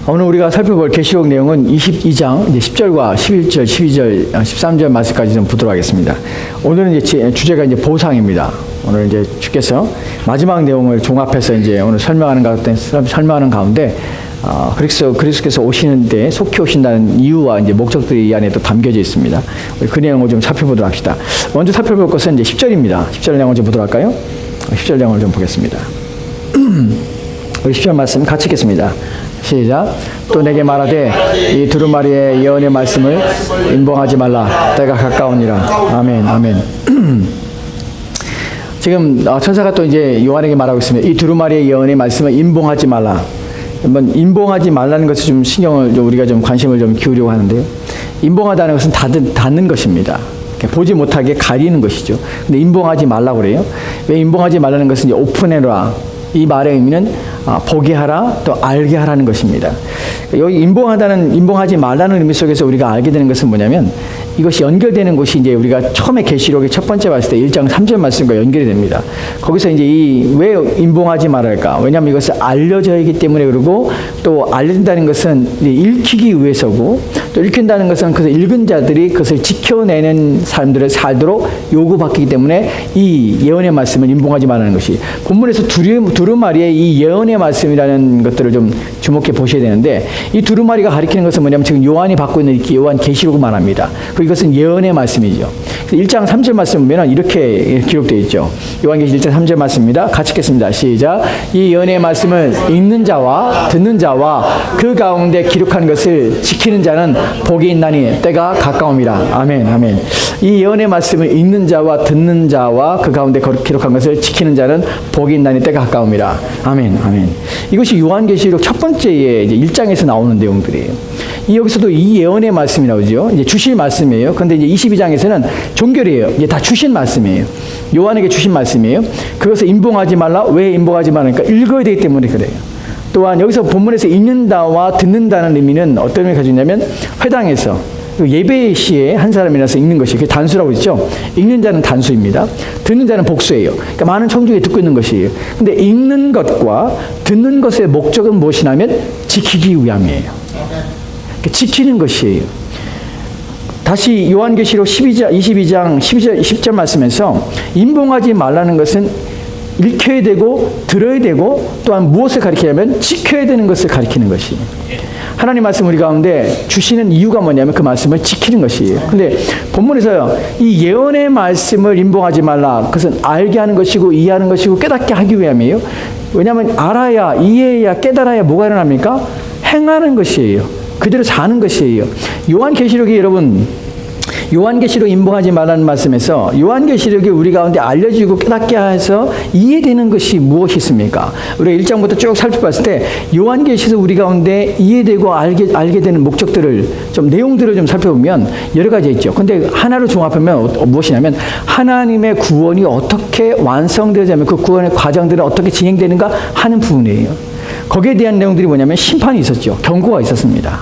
오늘 우리가 살펴볼 계시록 내용은 22장 이제 10절과 11절, 12절, 13절 말씀까지 좀 보도록 하겠습니다. 오늘은 이제 주제가 이제 보상입니다. 오늘 이제 주께서 마지막 내용을 종합해서 이제 오늘 설명하는 가운데 그리스도께서 오시는데 속히 오신다는 이유와 이제 목적들이 이 안에 또 담겨져 있습니다. 우리 그 내용을 좀 살펴보도록 합시다. 먼저 살펴볼 것은 이제 10절입니다. 10절 내용을 좀 보도록 할까요? 10절 내용을 좀 보겠습니다. 우리 10절 말씀 같이 읽겠습니다. 시작. 또 내게 말하되 이 두루마리의 예언의 말씀을 임봉하지 말라. 때가 가까우니라. 아멘. 아멘. 지금 천사가 또 이제 요한에게 말하고 있습니다. 이 두루마리의 예언의 말씀을 임봉하지 말라. 한번 임봉하지 말라는 것을 좀 신경을 우리가 좀 관심을 좀 기울이려고 하는데요. 임봉하다는 것은 닫는 것입니다. 보지 못하게 가리는 것이죠. 근데 임봉하지 말라고 그래요. 왜 임봉하지 말라는 것은 이제 오픈해라. 이 말의 의미는 보게 하라, 또 알게 하라는 것입니다. 여기 임봉하지 말라는 의미 속에서 우리가 알게 되는 것은 뭐냐면 이것이 연결되는 곳이 이제 우리가 처음에 계시록의 첫 번째 봤을 때 1장 3절 말씀과 연결이 됩니다. 거기서 이제 왜 임봉하지 말할까? 왜냐하면 이것을 알려져야 하기 때문에 그러고 또 알려진다는 것은 읽히기 위해서고 또 읽힌다는 것은 그것을 읽은 자들이 그것을 지켜내는 사람들을 살도록 요구받기 때문에 이 예언의 말씀을 임봉하지 말라는 것이 본문에서 두루마리의 이 예언의 말씀이라는 것들을 좀 주목해 보셔야 되는데 이 두루마리가 가리키는 것은 뭐냐면 지금 요한이 받고 있는 요한 계시록을 말합니다. 이것은 예언의 말씀이죠. 1장 3절 말씀 보면 이렇게 기록되어 있죠. 요한계시록 1장 3절 말씀입니다. 같이 읽겠습니다. 시작. 이 예언의 말씀을 읽는 자와 듣는 자와 그 가운데 기록한 것을 지키는 자는 복이 있나니 때가 가까움이라. 아멘. 아멘. 이 예언의 말씀을 읽는 자와 듣는 자와 그 가운데 기록한 것을 지키는 자는 복이 있나니 때가 가까움이라. 아멘. 아멘. 이것이 요한계시록 첫 번째의 이제 1장에서 나오는 내용들이에요. 여기서도 이 예언의 말씀이 나오죠. 이제 주실 말씀이에요. 그런데 이제 22장에서는 종결이에요. 이제 다 주신 말씀이에요. 요한에게 주신 말씀이에요. 그것을 임봉하지 말라. 왜 임봉하지 말라니까 읽어야 되기 때문에 그래요. 또한 여기서 본문에서 읽는다와 듣는다는 의미는 어떤 의미를 가지고 있냐면 회당에서 예배 시에 한 사람이라서 읽는 것이 그게 단수라고 했죠. 읽는 자는 단수입니다. 듣는 자는 복수예요. 그러니까 많은 청중이 듣고 있는 것이에요. 근데 읽는 것과 듣는 것의 목적은 무엇이냐면 지키기 위함이에요. 지키는 것이에요. 다시 요한계시록 22장 10절 말씀에서 임봉하지 말라는 것은 읽혀야 되고 들어야 되고 또한 무엇을 가리키냐면 지켜야 되는 것을 가리키는 것이에요. 하나님 말씀 우리 가운데 주시는 이유가 뭐냐면 그 말씀을 지키는 것이에요. 근데 본문에서 이 예언의 말씀을 임봉하지 말라. 그것은 알게 하는 것이고 이해하는 것이고 깨닫게 하기 위함이에요. 왜냐하면 알아야 이해해야 깨달아야 뭐가 일어납니까? 행하는 것이에요. 그대로 사는 것이에요. 요한계시록이 여러분 요한계시록 임봉하지 말라는 말씀에서 요한계시록이 우리 가운데 알려지고 깨닫게 해서 이해되는 것이 무엇이 있습니까? 우리가 1장부터 쭉 살펴봤을 때 요한계시록 우리 가운데 이해되고 알게 되는 목적들을 좀 내용들을 좀 살펴보면 여러 가지 있죠. 근데 하나로 종합하면 무엇이냐면 하나님의 구원이 어떻게 완성되자면 그 구원의 과정들은 어떻게 진행되는가 하는 부분이에요. 거기에 대한 내용들이 뭐냐면 심판이 있었죠. 경고가 있었습니다.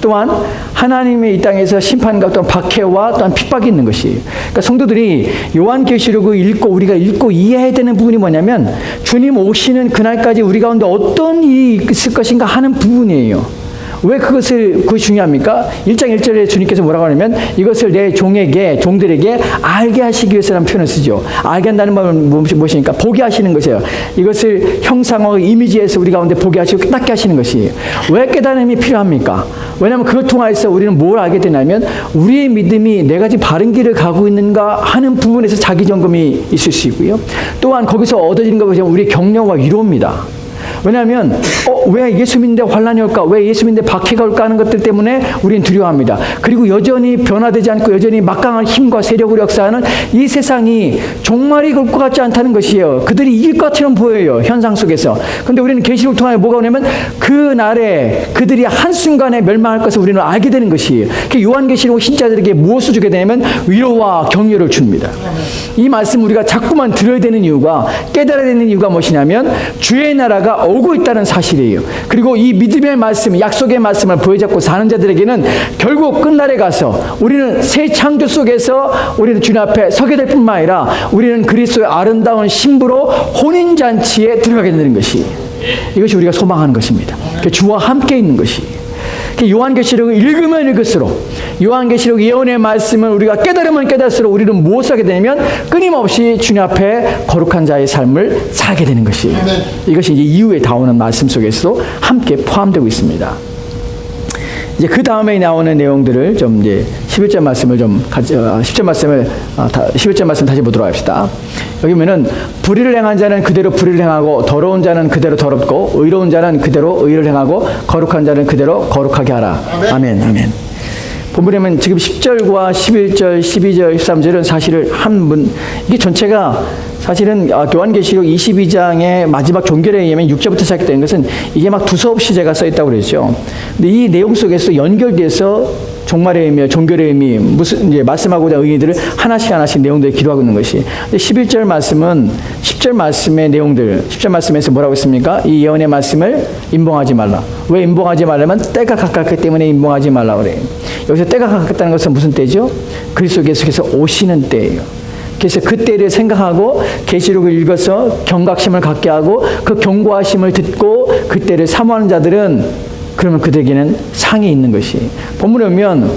또한 하나님의 이 땅에서 심판과 또한 박해와 또한 핍박이 있는 것이에요. 그러니까 성도들이 요한계시록을 우리가 읽고 이해해야 되는 부분이 뭐냐면 주님 오시는 그날까지 우리 가운데 어떤 일이 있을 것인가 하는 부분이에요. 왜 그것이 중요합니까? 1장 1절에 주님께서 뭐라고 하냐면 이것을 내 종들에게 알게 하시기 위해서라는 표현을 쓰죠. 알게 한다는 말은 무엇입니까? 보게 하시는 것이에요. 이것을 형상화 이미지에서 우리 가운데 보게 하시고 깨닫게 하시는 것이에요. 왜 깨달음이 필요합니까? 왜냐하면 그걸 통해서 우리는 뭘 알게 되냐면 우리의 믿음이 내가 지금 바른 길을 가고 있는가 하는 부분에서 자기 점검이 있을 수 있고요. 또한 거기서 얻어지는 것 보시면 우리의 격려와 위로입니다. 왜냐하면 왜 예수 믿는데 환난이 올까? 왜 예수 믿는데 박해가 올까 하는 것들 때문에 우리는 두려워합니다. 그리고 여전히 변화되지 않고 여전히 막강한 힘과 세력으로 역사하는 이 세상이 종말이 올 것 같지 않다는 것이에요. 그들이 이길 것처럼 보여요. 현상 속에서. 그런데 우리는 계시록 통하여 뭐가 오냐면 그 날에 그들이 한순간에 멸망할 것을 우리는 알게 되는 것이에요. 요한계시록 신자들에게 무엇을 주게 되냐면 위로와 격려를 줍니다. 이 말씀 우리가 자꾸만 들어야 되는 이유가 깨달아야 되는 이유가 무엇이냐면 주의 나라가 오고 있다는 사실이에요. 그리고 이 믿음의 말씀, 약속의 말씀을 부여잡고 사는 자들에게는 결국 끝날에 가서 우리는 새 창조 속에서 우리는 주님 앞에 서게 될 뿐만 아니라 우리는 그리스도의 아름다운 신부로 혼인잔치에 들어가게 되는 것이 이것이 우리가 소망하는 것입니다. 주와 함께 있는 것이. 요한계시록을 읽으면 읽을수록, 요한계시록 예언의 말씀을 우리가 깨달으면 깨달을수록 우리는 무엇을 하게 되냐면 끊임없이 주님 앞에 거룩한 자의 삶을 살게 되는 것이에요. 이것이 이제 이후에 나오는 말씀 속에서도 함께 포함되고 있습니다. 이제 그 다음에 나오는 내용들을 좀 이제 11절 말씀을 11절 말씀 다시 보도록 합시다. 여기 보면은 불의를 행한 자는 그대로 불의를 행하고 더러운 자는 그대로 더럽고 의로운 자는 그대로 의를 행하고 거룩한 자는 그대로 거룩하게 하라. 아멘. 아멘. 본문에 보면 지금 10절과 11절, 12절, 13절은 사실은 이게 전체가 사실은 요한계시록 22장의 마지막 종결에 의하면 6절부터 시작되는 것은 이게 막 두서없이 제가 써있다고 그랬죠. 근데 이 내용 속에서 연결돼서 종말의 의미, 종결의 의미, 무슨 이제 말씀하고자 하는 의미들을 하나씩 내용들을 기록하고 있는 것이. 11절 말씀은 10절 말씀의 내용들, 10절 말씀에서 뭐라고 했습니까? 이 예언의 말씀을 임봉하지 말라. 왜 임봉하지 말라면 때가 가깝기 때문에 임봉하지 말라 그래요. 여기서 때가 가깝다는 것은 무슨 때죠? 그리스도 계속해서 오시는 때예요. 그래서 그 때를 생각하고 계시록을 읽어서 경각심을 갖게 하고 그 경고하심을 듣고 그 때를 사모하는 자들은 그러면 그들에게는 상이 있는 것이. 본문에 보면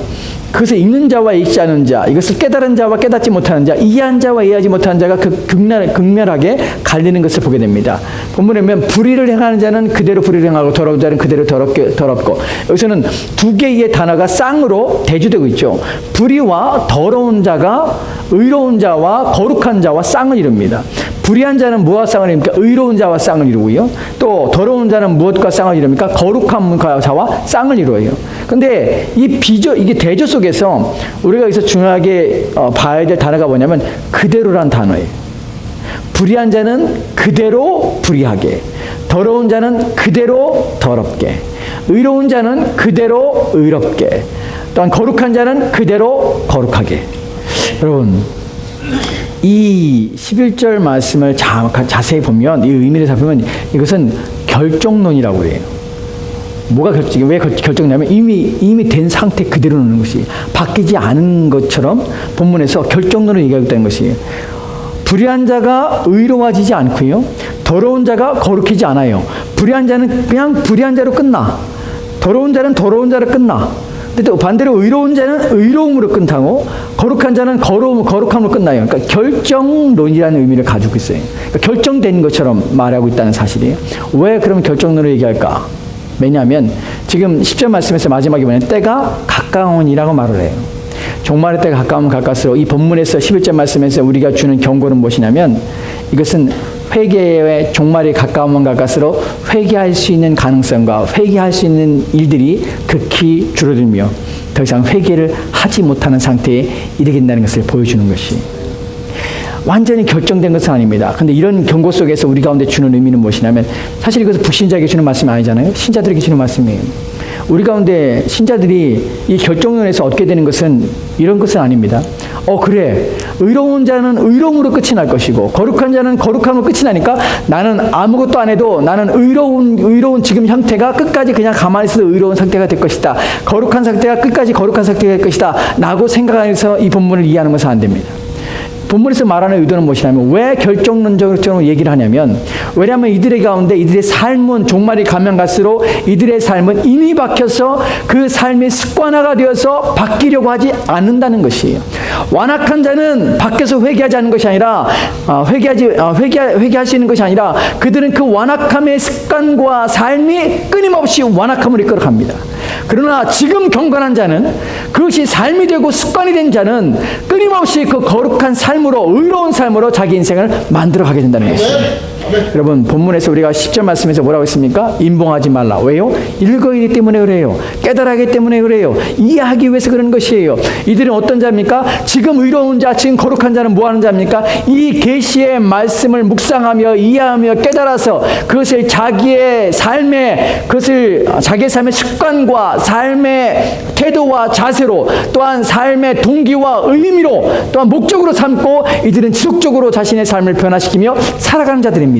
그것을 읽는 자와 읽지 않은 자, 이것을 깨달은 자와 깨닫지 못하는 자, 이해한 자와 이해하지 못하는 자가 그 극렬하게 갈리는 것을 보게 됩니다. 본문에 보면 불의를 행하는 자는 그대로 불의를 행하고 더러운 자는 그대로 더럽고, 여기서는 두 개의 단어가 쌍으로 대조되고 있죠. 불의와 더러운 자가 의로운 자와 거룩한 자와 쌍을 이룹니다. 불의한 자는 무엇과 쌍을 이룹니까? 의로운 자와 쌍을 이루고요. 또 더러운 자는 무엇과 쌍을 이룹니까? 거룩한 자와 쌍을 이루어요. 근데 이게 대조 속에서 우리가 여기서 중요하게 봐야 될 단어가 뭐냐면 그대로란 단어예요. 불의한 자는 그대로 불의하게, 더러운 자는 그대로 더럽게, 의로운 자는 그대로 의롭게, 또한 거룩한 자는 그대로 거룩하게. 여러분, 이 11절 말씀을 자세히 보면, 이 의미를 살펴보면 이것은 결정론이라고 해요. 왜 결정냐면 이미 된 상태 그대로 놓는 것이, 바뀌지 않은 것처럼 본문에서 결정론을 얘기하고 있다는 것이에요. 불의한 자가 의로워지지 않고요, 더러운 자가 거룩해지지 않아요. 불의한 자는 그냥 불의한 자로 끝나, 더러운 자는 더러운 자로 끝나. 근데 또 반대로 의로운 자는 의로움으로 끝나고 거룩한 자는 거룩함으로 끝나요. 그러니까 결정론이라는 의미를 가지고 있어요. 그러니까 결정된 것처럼 말하고 있다는 사실이에요. 왜 그럼 결정론을 얘기할까? 왜냐하면 지금 10절 말씀에서 마지막에 보면 때가 가까우니라고 말을 해요. 종말의 때가 가까우면 가까울수록 이 본문에서 11절 말씀에서 우리가 주는 경고는 무엇이냐면 이것은 회개의 종말이 가까우면 가까울수록 회개할 수 있는 가능성과 회개할 수 있는 일들이 극히 줄어들며 더 이상 회개를 하지 못하는 상태에 이르겠다는 것을 보여주는 것이, 완전히 결정된 것은 아닙니다. 근데 이런 경고 속에서 우리 가운데 주는 의미는 무엇이냐면, 사실 이것은 불신자에게 주는 말씀이 아니잖아요. 신자들에게 주는 말씀이에요. 우리 가운데 신자들이 이 결정론에서 얻게 되는 것은 이런 것은 아닙니다. 그래, 의로운 자는 의로움으로 끝이 날 것이고 거룩한 자는 거룩함으로 끝이 나니까 나는 아무것도 안 해도 나는 의로운 지금 형태가 끝까지 그냥 가만히 있어도 의로운 상태가 될 것이다, 거룩한 상태가 끝까지 거룩한 상태가 될 것이다 라고 생각해서 이 본문을 이해하는 것은 안 됩니다. 본문에서 말하는 의도는 무엇이냐면, 왜 결정론적으로 얘기를 하냐면, 왜냐하면 이들의 가운데 이들의 삶은 종말이 가면 갈수록 이들의 삶은 이미 박혀서 그 삶이 습관화가 되어서 바뀌려고 하지 않는다는 것이에요. 완악한 자는 밖에서 회개하지 않는 것이 아니라 회개할 수 있는 것이 아니라 그들은 그 완악함의 습관과 삶이 끊임없이 완악함을 이끌어갑니다. 그러나 지금 경건한 자는, 그것이 삶이 되고 습관이 된 자는 끊임없이 그 거룩한 삶으로, 의로운 삶으로 자기 인생을 만들어가게 된다는 것입니다. 여러분, 본문에서 우리가 10절 말씀에서 뭐라고 했습니까? 임봉하지 말라. 왜요? 읽어이기 때문에 그래요. 깨달아기 때문에 그래요. 이해하기 위해서 그런 것이에요. 이들은 어떤 자입니까? 지금 의로운 자, 지금 거룩한 자는 뭐 하는 자입니까? 이 계시의 말씀을 묵상하며 이해하며 깨달아서 그것을 자기의 삶의 습관과 삶의 태도와 자세로, 또한 삶의 동기와 의미로, 또한 목적으로 삼고 이들은 지속적으로 자신의 삶을 변화시키며 살아가는 자들입니다.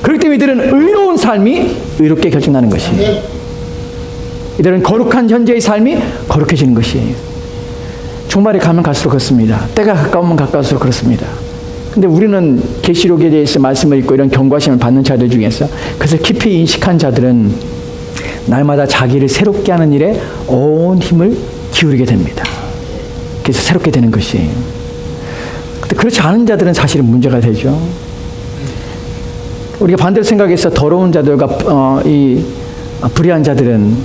그렇기 때문에 이들은 의로운 삶이 의롭게 결정나는 것이에요. 이들은 거룩한 현재의 삶이 거룩해지는 것이에요. 종말에 가면 갈수록 그렇습니다. 때가 가까우면 가까울수록 그렇습니다. 근데 우리는 계시록에 대해서 말씀을 읽고 이런 경과심을 받는 자들 중에서 그래서 깊이 인식한 자들은 날마다 자기를 새롭게 하는 일에 온 힘을 기울이게 됩니다. 그래서 새롭게 되는 것이에요. 근데 그렇지 않은 자들은 사실은 문제가 되죠. 우리가 반대로 생각해서 더러운 자들과 이 불의한 자들은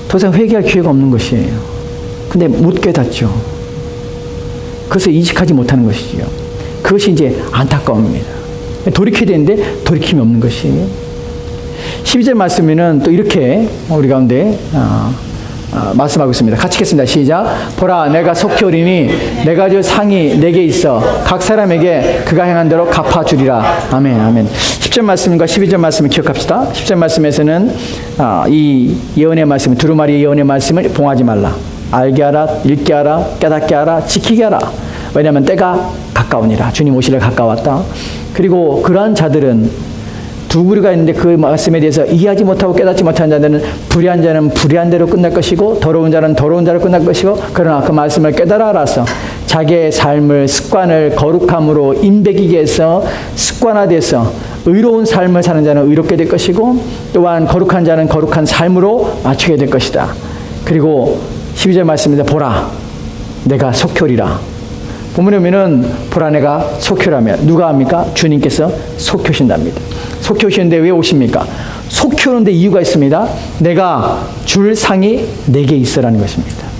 더 이상 회개할 기회가 없는 것이에요. 근데 못 깨닫죠. 그래서 인식하지 못하는 것이죠. 그것이 이제 안타까움입니다. 돌이켜야 되는데 돌이킴이 없는 것이에요. 12절 말씀에는 또 이렇게 우리 가운데 말씀하고 있습니다. 같이 읽겠습니다. 시작. 보라, 내가 속히 오리니 내가 줄 상이 내게 있어 각 사람에게 그가 행한 대로 갚아주리라. 아멘, 아멘. 10절 말씀과 12절 말씀을 기억합시다. 10절 말씀에서는 이 예언의 말씀, 두루마리 예언의 말씀을 봉하지 말라. 알게 하라, 읽게 하라, 깨닫게 하라, 지키게 하라. 왜냐하면 때가 가까우니라. 주님 오시려 가까웠다. 그리고 그러한 자들은 두 부류가 있는데 그 말씀에 대해서 이해하지 못하고 깨닫지 못하는 자들은 불의한 자는 불의한 대로 끝날 것이고 더러운 자는 더러운 자로 끝날 것이고 그러나 그 말씀을 깨달아 알아서 자기의 삶을 습관을 거룩함으로 인배기게 해서 습관화돼서 의로운 삶을 사는 자는 의롭게 될 것이고 또한 거룩한 자는 거룩한 삶으로 맞추게 될 것이다. 그리고 12절 말씀입니다. 보라, 내가 속히 오리라. 본문에 보면은 보라 내가 속히 오라며 누가 합니까? 주님께서 속히 오신답니다. 속히 오시는데 왜 오십니까? 속히 오는데 이유가 있습니다. 내가 줄 상이 내게 있어라는 것입니다.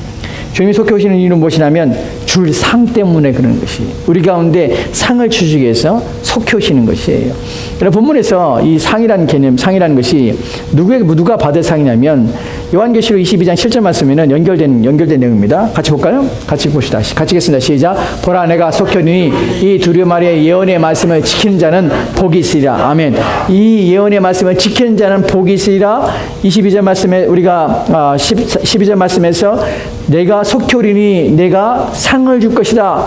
주님이 속히 오시는 이유는 무엇이냐면 줄 상 때문에 그러는 것이 우리 가운데 상을 주시기 위해서 속히 오시는 것이에요. 그래서 본문에서 이 상이라는 개념, 상이라는 것이 누가 받을 상이냐면 요한계시록 22장 7절 말씀에는 연결된 내용입니다. 같이 볼까요? 같이 봅시다. 같이 읽겠습니다. 시작. 보라 내가 속히 오니 이 두루마리의 예언의 말씀을 지키는 자는 복이 있으리라. 아멘. 이 예언의 말씀을 지키는 자는 복이 있으리라. 22절 말씀에 우리가 12절 말씀에서 내가 속히 오리니 내가 상을 줄 것이다.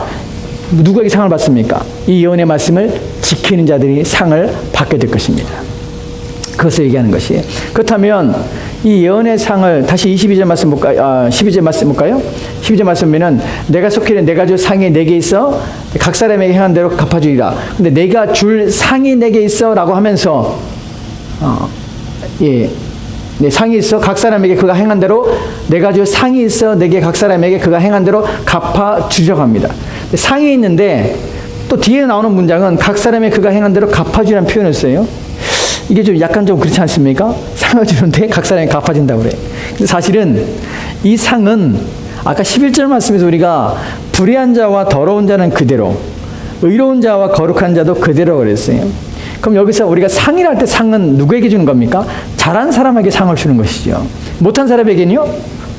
누구에게 상을 받습니까? 이 예언의 말씀을 지키는 자들이 상을 받게 될 것입니다. 그것을 얘기하는 것이에요. 그렇다면 이 예언의 상을 다시 22절 말씀 볼까요? 12절 말씀 볼까요? 12절 말씀에는 내가 속히 내가 줄 상이 내게 있어 각 사람에게 행한 대로 갚아주리라. 근데 내가 줄 상이 내게 있어 라고 하면서 내 상이 있어 각 사람에게 그가 행한 대로 내가 줄 상이 있어 내게 각 사람에게 그가 행한 대로 갚아주려고 합니다. 상이 있는데 또 뒤에 나오는 문장은 각 사람에게 그가 행한 대로 갚아주라는 표현을 써요. 이게 좀 약간 좀 그렇지 않습니까? 상을 주는데 각 사람에게 갚아준다고 그래. 근데 사실은 이 상은 아까 11절 말씀에서 우리가 불의한 자와 더러운 자는 그대로 의로운 자와 거룩한 자도 그대로 그랬어요. 그럼 여기서 우리가 상이랄 때 상은 누구에게 주는 겁니까? 잘한 사람에게 상을 주는 것이죠. 못한 사람에게는요?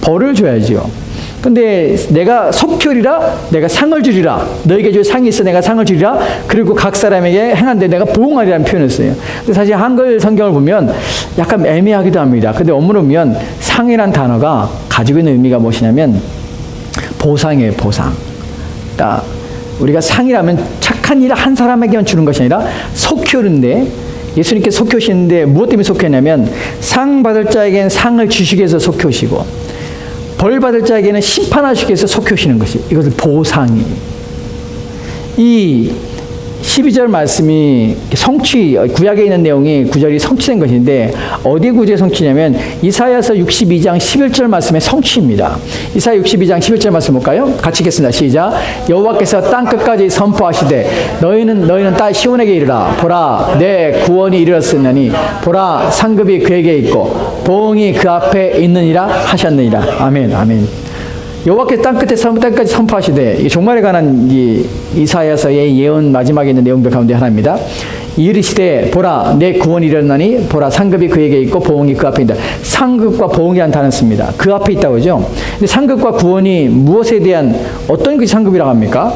벌을 줘야죠. 근데 내가 속히 오리라 내가 상을 주리라. 너에게 줄 상이 있어 내가 상을 주리라. 그리고 각 사람에게 행한 데 내가 보응하리라는 표현을 써요. 근데 사실 한글 성경을 보면 약간 애매하기도 합니다. 근데 원문을 보면 상이란 단어가 가지고 있는 의미가 무엇이냐면 보상이에요. 보상. 그러니까 우리가 상이라면 착한 일을 한 사람에게만 주는 것이 아니라 속히 오는데 예수님께 속히 오시는데 무엇 때문에 속히 오냐면 상 받을 자에게는 상을 주시기 위해서 속히 오시고 벌 받을 자에게는 심판하시기 위해서 속히 오시는 것이 이것을 보상이. 이 12절 말씀이 구약에 있는 내용이 구절이 성취된 것인데 어디 구절이 성취냐면 이사야서 62장 11절 말씀의 성취입니다. 이사야 62장 11절 말씀 볼까요? 같이 읽겠습니다. 시작. 여호와께서 땅 끝까지 선포하시되 너희는 딸 시온에게 이르라. 보라 내 구원이 이르렀으니 보라 상급이 그에게 있고 보응이 그 앞에 있느니라 하셨느니라. 아멘, 아멘. 여호와께서 땅까지 선포하시되 이 종말에 관한 이사야서의 예언 마지막에 있는 내용들 가운데 하나입니다. 이르시되 보라 내 구원이 이르렀나니 보라 상급이 그에게 있고 보응이 그 앞에 있다. 상급과 보응이라는 단어를 씁니다. 그 앞에 있다고 하죠. 근데 상급과 구원이 무엇에 대한 어떤 그 상급이라고 합니까?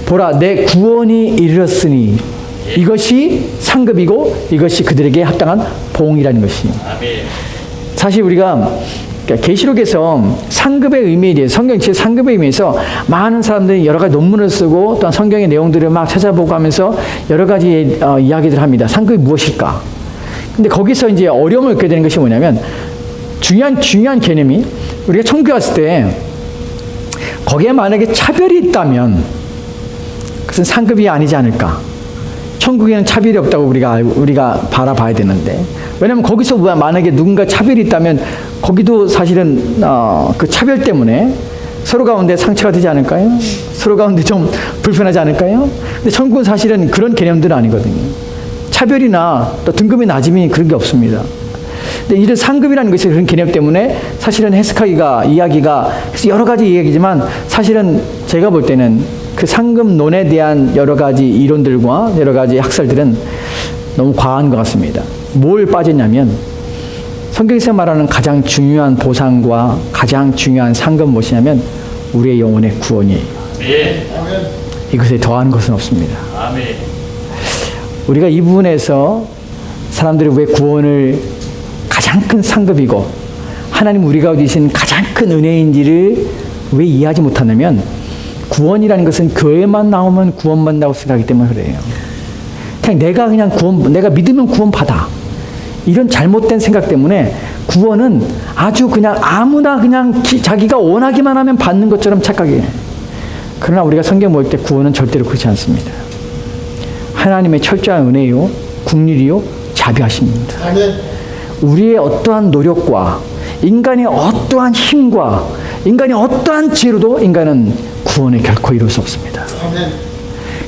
보라 내 구원이 이르렀으니 이것이 상급이고 이것이 그들에게 합당한 보응이라는 것이. 사실 우리가 계시록에서 상급의 의미에 대해 성경 제 상급의 의미에서 많은 사람들이 여러 가지 논문을 쓰고 또한 성경의 내용들을 막 찾아보고 하면서 여러 가지 이야기들을 합니다. 상급이 무엇일까? 근데 거기서 이제 어려움을 겪게 되는 것이 뭐냐면 중요한 개념이 우리가 천국에 왔을 때 거기에 만약에 차별이 있다면 그것은 상급이 아니지 않을까. 천국에는 차별이 없다고 우리가 바라봐야 되는데, 왜냐하면 거기서 만약에 누군가 차별이 있다면 거기도 사실은 그 차별 때문에 서로 가운데 상처가 되지 않을까요? 서로 가운데 좀 불편하지 않을까요? 근데 천국은 사실은 그런 개념들은 아니거든요. 차별이나 또 등급이 낮음이 그런 게 없습니다. 근데 이런 상급이라는 것이 그런 개념 때문에 사실은 해석하기가, 이야기가 여러 가지 이야기지만, 사실은 제가 볼 때는 그 상급론에 대한 여러 가지 이론들과 여러 가지 학설들은 너무 과한 것 같습니다. 뭘 빠졌냐면, 성경에서 말하는 가장 중요한 보상과 가장 중요한 상급은 무엇이냐면 우리의 영혼의 구원이에요. 이것에 더한 것은 없습니다. 우리가 이 부분에서 사람들이 왜 구원을 가장 큰 상급이고 하나님 우리가 주신 가장 큰 은혜인지를 왜 이해하지 못하냐면, 구원이라는 것은 교회만 나오면 구원받는다고 생각하기 때문에 그래요. 내가 믿으면 구원받아, 이런 잘못된 생각 때문에 구원은 아주 그냥 아무나 그냥 자기가 원하기만 하면 받는 것처럼 착각해요. 그러나 우리가 성경 볼 때 구원은 절대로 그렇지 않습니다. 하나님의 철저한 은혜요, 국률이요, 자비하십니다. 우리의 어떠한 노력과 인간의 어떠한 힘과 인간의 어떠한 지혜로도 인간은 구원에 결코 이룰 수 없습니다.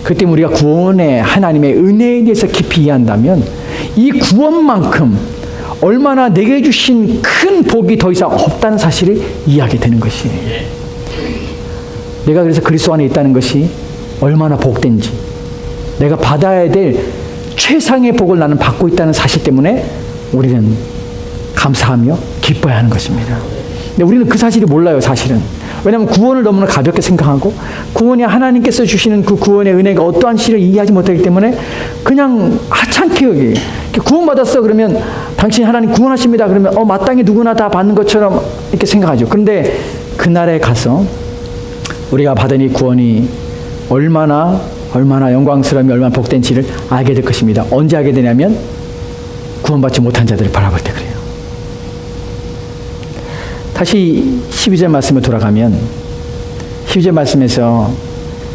그 때문에 우리가 구원의 하나님의 은혜에 대해서 깊이 이해한다면 이 구원만큼 얼마나 내게 주신 큰 복이 더 이상 없다는 사실을 이해하게 되는 것이에요. 내가 그래서 그리스도 안에 있다는 것이 얼마나 복된지, 내가 받아야 될 최상의 복을 나는 받고 있다는 사실 때문에 우리는 감사하며 기뻐야 하는 것입니다. 근데 우리는 그 사실을 몰라요, 사실은. 왜냐하면 구원을 너무나 가볍게 생각하고 구원이 하나님께서 주시는 그 구원의 은혜가 어떠한 시를 이해하지 못하기 때문에 그냥 하찮게 여기 구원받았어 그러면 당신 하나님 구원하십니다 그러면 마땅히 누구나 다 받는 것처럼 이렇게 생각하죠. 그런데 그날에 가서 우리가 받은 이 구원이 얼마나 영광스러움이 얼마나 복된지를 알게 될 것입니다. 언제 알게 되냐면 구원받지 못한 자들을 바라볼 때 그래요. 다시 12절 말씀에 돌아가면 12절 말씀에서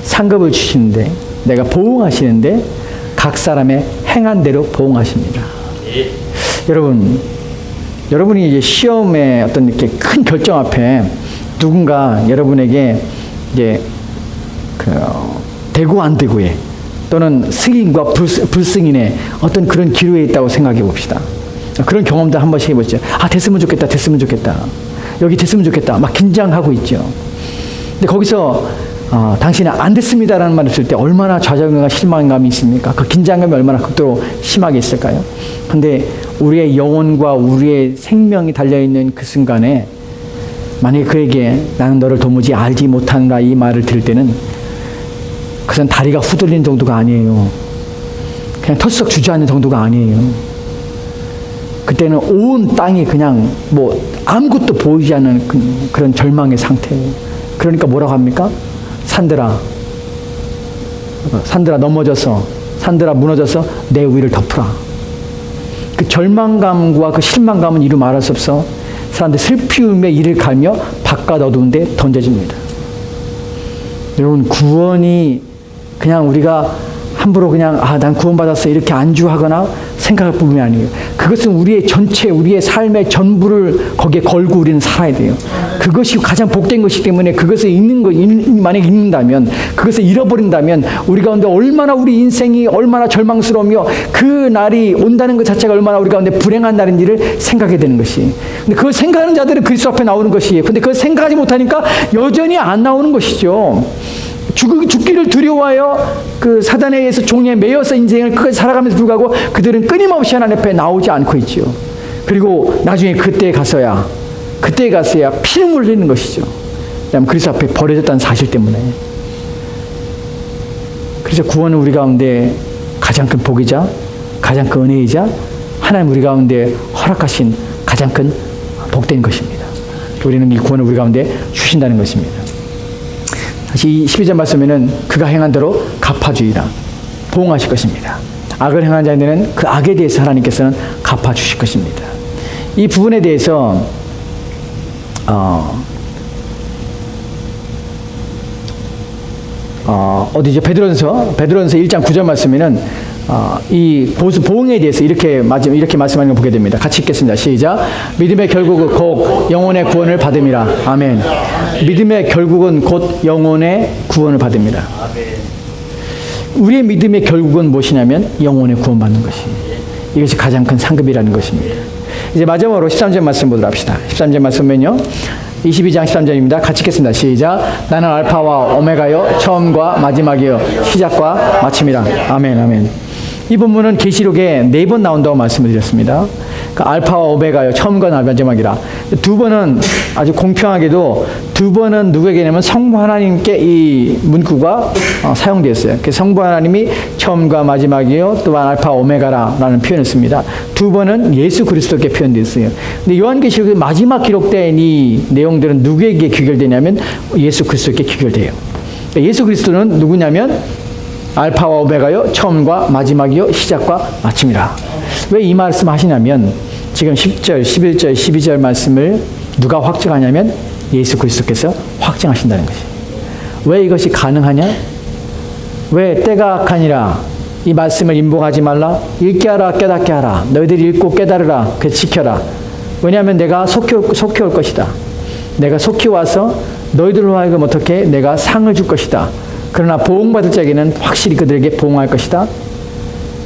상급을 주시는데, 내가 보응하시는데 각 사람의 행한 대로 보응하십니다. 여러분이 이제 시험의 어떤 이렇게 큰 결정 앞에 누군가 여러분에게 이제 되고 안 되고에 또는 승인과 불승인의 어떤 그런 기로에 있다고 생각해 봅시다. 그런 경험도 한 번씩 해보죠. 됐으면 좋겠다, 됐으면 좋겠다. 여기 됐으면 좋겠다. 막 긴장하고 있죠. 근데 거기서 당신은 안 됐습니다라는 말을 쓸 때 얼마나 좌절감과 실망감이 있습니까? 그 긴장감이 얼마나 극도로 심하게 있을까요? 근데 우리의 영혼과 우리의 생명이 달려있는 그 순간에 만약에 그에게 나는 너를 도무지 알지 못하노라 이 말을 들을 때는 그것은 다리가 후들리는 정도가 아니에요. 그냥 털썩 주저앉는 정도가 아니에요. 그때는 온 땅이 그냥 아무것도 보이지 않는 그런 절망의 상태예요. 그러니까 뭐라고 합니까? 산들아 무너져서 내 위를 덮으라. 그 절망감과 그 실망감은 이루 말할 수 없어 사람들 슬픔에 이를 갈며 바깥 어두운 데 던져집니다. 여러분, 구원이 그냥 우리가 함부로 그냥 난 구원받았어 이렇게 안주하거나 생각할 부분이 아니에요. 그것은 우리의 전체, 우리의 삶의 전부를 거기에 걸고 우리는 살아야 돼요. 그것이 가장 복된 것이기 때문에 그것을 만약에 잃는다면, 그것을 잃어버린다면 우리 가운데 얼마나 우리 인생이 얼마나 절망스러우며 그 날이 온다는 것 자체가 얼마나 우리 가운데 불행한 날인지를 생각하게 되는 것이. 근데 그걸 생각하는 자들은 그리스도 앞에 나오는 것이에요. 근데 그걸 생각하지 못하니까 여전히 안 나오는 것이죠. 죽기를 두려워하여 그 사단에 의해서 종에 매여서 인생을 끝까지 살아가면서 불구하고 그들은 끊임없이 하나님 앞에 나오지 않고 있지요. 그리고 나중에 그때에 가서야 피눈물을 흘리는 것이죠. 왜냐하면 그리스도 앞에 버려졌다는 사실 때문에. 그래서 구원은 우리 가운데 가장 큰 복이자 가장 큰 은혜이자 하나님 우리 가운데 허락하신 가장 큰 복된 것입니다. 우리는 이 구원을 우리 가운데 주신다는 것입니다. 다시 12절 말씀에는 그가 행한 대로 갚아주리라, 보응하실 것입니다. 악을 행한 자에게는 그 악에 대해서 하나님께서는 갚아주실 것입니다. 이 부분에 대해서 어디죠? 베드로전서 1장 9절 말씀에는 이 보응에 대해서 이렇게 말씀하는 걸 보게 됩니다. 같이 읽겠습니다. 시작. 믿음의 결국은 곧 영혼의 구원을 받음이라. 아멘. 믿음의 결국은 곧 영혼의 구원을 받음이라. 우리의 믿음의 결국은 무엇이냐면 영혼의 구원받는 것이. 이것이 가장 큰 상급이라는 것입니다. 이제 마지막으로 13절 말씀 보도록 합시다. 13절 말씀은요. 22장 13절입니다. 같이 읽겠습니다. 시작. 나는 알파와 오메가요 처음과 마지막이요 시작과 마침이라. 아멘. 아멘. 이 본문은 계시록에 4번 나온다고 말씀을 드렸습니다. 그러니까 알파와 오메가요 처음과 마지막이라. 두 번은 아주 공평하게도 두 번은 누구에게냐면 성부 하나님께 이 문구가 사용되었어요. 그 성부 하나님이 처음과 마지막이요 또한 알파 오메가라라는 표현을 씁니다. 두 번은 예수 그리스도께 표현되었어요. 근데 요한계시록의 마지막 기록된 이 내용들은 누구에게 귀결되냐면 예수 그리스도께 귀결돼요. 예수 그리스도는 누구냐면 알파와 오메가요 처음과 마지막이요 시작과 마침이라. 왜 이 말씀 하시냐면 지금 10절, 11절, 12절 말씀을 누가 확증하냐면 예수 그리스도께서 확증하신다는 것이에요. 왜 이것이 가능하냐? 왜 때가 악하니라 이 말씀을 임봉하지 말라 읽게 하라 깨닫게 하라 너희들이 읽고 깨달으라 그 지켜라. 왜냐하면 내가 속히 올 것이다. 내가 속히 와서 너희들로 하여금 어떻게 내가 상을 줄 것이다. 그러나 보응받을 자에게는 확실히 그들에게 보응할 것이다.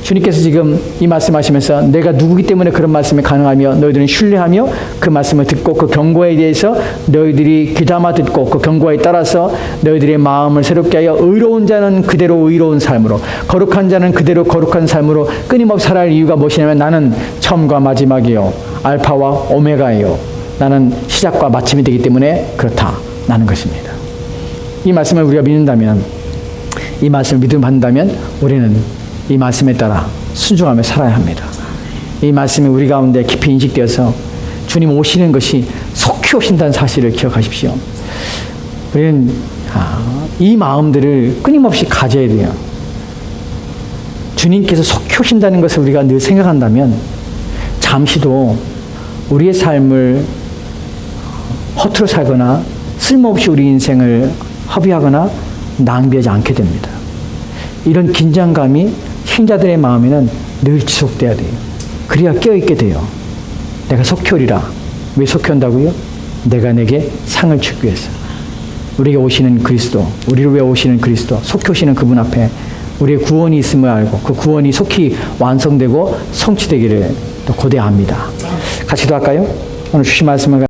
주님께서 지금 이 말씀하시면서 내가 누구기 때문에 그런 말씀이 가능하며 너희들은 신뢰하며 그 말씀을 듣고 그 경고에 대해서 너희들이 귀담아 듣고 그 경고에 따라서 너희들의 마음을 새롭게 하여 의로운 자는 그대로 의로운 삶으로 거룩한 자는 그대로 거룩한 삶으로 끊임없이 살아갈 이유가 무엇이냐면 나는 처음과 마지막이요 알파와 오메가이요 나는 시작과 마침이 되기 때문에 그렇다라는 것입니다. 이 말씀을 우리가 믿는다면 이 말씀을 믿음 받는다면 우리는 이 말씀에 따라 순종하며 살아야 합니다. 이 말씀이 우리 가운데 깊이 인식되어서 주님 오시는 것이 속히 오신다는 사실을 기억하십시오. 우리는 이 마음들을 끊임없이 가져야 돼요. 주님께서 속히 오신다는 것을 우리가 늘 생각한다면 잠시도 우리의 삶을 허투루 살거나 쓸모없이 우리 인생을 허비하거나 낭비하지 않게 됩니다. 이런 긴장감이 신자들의 마음에는 늘 지속돼야 돼요. 그래야 깨어있게 돼요. 내가 속히 오리라. 왜 속히 온다고요? 내가 내게 상을 주기 위해서. 우리에게 오시는 그리스도, 우리를 위해 오시는 그리스도, 속히 오시는 그분 앞에 우리의 구원이 있음을 알고 그 구원이 속히 완성되고 성취되기를 또 고대합니다. 같이 기도할까요? 오늘 주신 말씀을